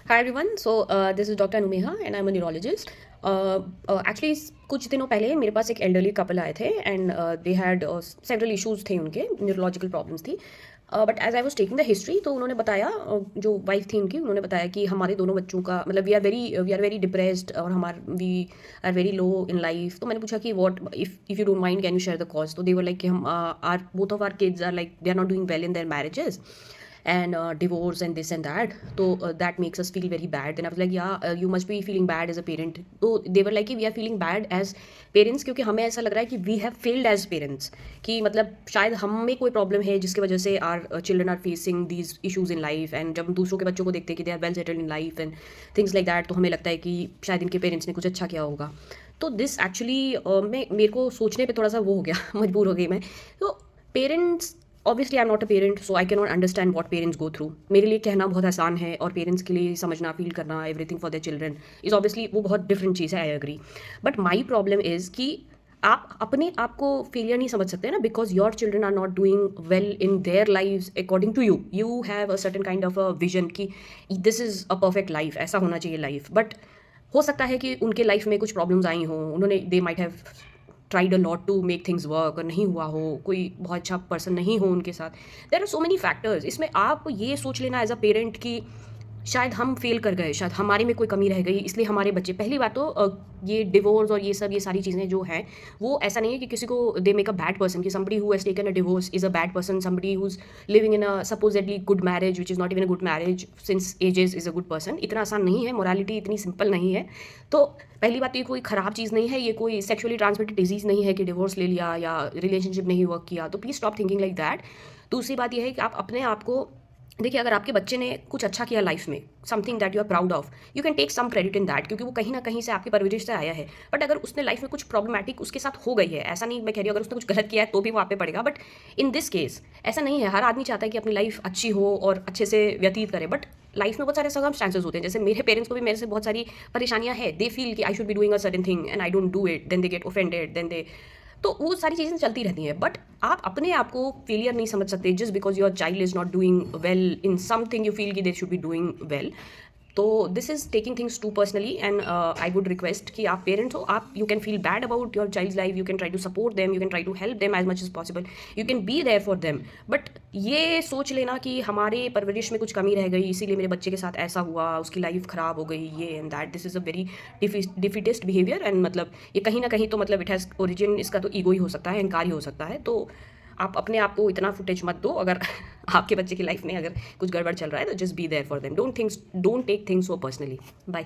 Hi everyone. This is Dr. Numeha and I'm a neurologist. Actually कुछ दिनों पहले मेरे पास एक elderly couple आए थे and they had several issues थे उनके neurological problems थी. But as I was taking the history तो उन्होंने बताया जो वाइफ थी उनकी उन्होंने बताया कि हमारे दोनों बच्चों का मतलब वी आर वेरी डिप्रेस्ड और हमारे we are very low in life. तो मैंने पूछा कि what if you don't mind can you share the cause. तो दे वर लाइक कि हम are both of our kids are like they are not doing well in their marriages and divorce and this and that. So that makes us feel very bad. Then I was like, yeah, you must be feeling bad as a parent. So they were like, we are feeling bad as parents क्योंकि हमें ऐसा लग रहा है कि we have failed as parents. कि मतलब शायद हम में कोई प्रॉब्लम है जिसकी वजह से our children are facing these issues in life. And जब हम दूसरों के बच्चों को देखते हैं कि they are well settled in life and things like that, तो हमें लगता है कि शायद इनके पेरेंट्स ने कुछ अच्छा किया होगा. तो दिस एक्चुअली मेरे को सोचने पे थोड़ा सा वो हो गया मजबूर हो गई मैं. तो parents obviously I am not a parent so I can not understand what parents go through. मेरे लिए कहना बहुत आसान है और पेरेंट्स के लिए समझना फील करना everything for the children is obviously वो बहुत डिफरेंट चीज़ है. I agree. But my problem is कि आप अपने आप को फेलियर नहीं समझ सकते ना because your children are not doing well in their life according to you. You have a certain kind of a vision कि this is a perfect life, ऐसा होना चाहिए लाइफ. बट हो सकता है कि उनके लाइफ में कुछ प्रॉब्लम्स आई हों, उन्होंने they might have tried a lot to make things work और नहीं हुआ हो, कोई बहुत अच्छा पर्सन नहीं हो उनके साथ. There are so many factors. इसमें आप ये सोच लेना एज अ पेरेंट कि शायद हम फेल कर गए, शायद हमारे में कोई कमी रह गई इसलिए हमारे बच्चे. पहली बात तो ये डिवोर्स और ये सारी चीज़ें जो हैं वो ऐसा नहीं है कि किसी को they make a bad person कि somebody who has taken a divorce is a bad person, somebody who's living in a supposedly good marriage which is not even a good marriage since ages is a good person. इतना आसान नहीं है, morality इतनी simple नहीं है. तो पहली बात तो ये कोई ख़राब चीज़ नहीं है, ये कोई सेक्सुअली ट्रांसमिटेड डिजीज़ नहीं है कि डिवोर्स ले लिया या रिलेशनशिप नहीं वर्क किया. तो please stop thinking like that. दूसरी बात यह है कि आप अपने आप को देखिए, अगर आपके बच्चे ने कुछ अच्छा किया लाइफ में, something that you are proud of, you can take some credit in that क्योंकि वो कहीं ना कहीं से आपकी परवरिश से आया है. बट अगर उसने लाइफ में कुछ प्रॉब्लमैटिक उसके साथ हो गई है, ऐसा नहीं मैं कह रही हूँ अगर उसने कुछ गलत किया है तो भी वो आप पे पड़ेगा. बट इन दिस केस ऐसा नहीं है. हर आदमी चाहता है कि अपनी लाइफ अच्छी हो और अच्छे से व्यतीत करे. बट लाइफ में बहुत सारे सर्कमस्टांसेस होते हैं. जैसे मेरे पेरेंट्स को भी मेरे से बहुत सारी परेशानियां हैं. दे फील कि I should be doing a certain thing and I don't do it, then they get offended, then they. तो वो सारी चीज़ें चलती रहती हैं. बट आप अपने आप को फेलियर नहीं समझ सकते just because your child is not doing well in something you feel कि they should be doing well. तो this is taking things too personally and I would request कि आप पेरेंट्स हो, आप you can feel bad about your child's life, you can try to support them, you can try to help them as much as possible, you can be there for them. But ये सोच लेना कि हमारे परवरिश में कुछ कमी रह गई इसीलिए मेरे बच्चे के साथ ऐसा हुआ, उसकी लाइफ ख़राब हो गई, ये and that, this is a very defeatist behaviour. And मतलब ये कहीं ना कहीं तो मतलब इट हैज़ ओरिजिन, इसका तो ईगो ही हो सकता है, अहंकार ही हो सकता है. तो आप अपने आप को इतना फुटेज मत दो. अगर आपके बच्चे की लाइफ में अगर कुछ गड़बड़ चल रहा है तो just be there for them. Don't take things so personally. Bye.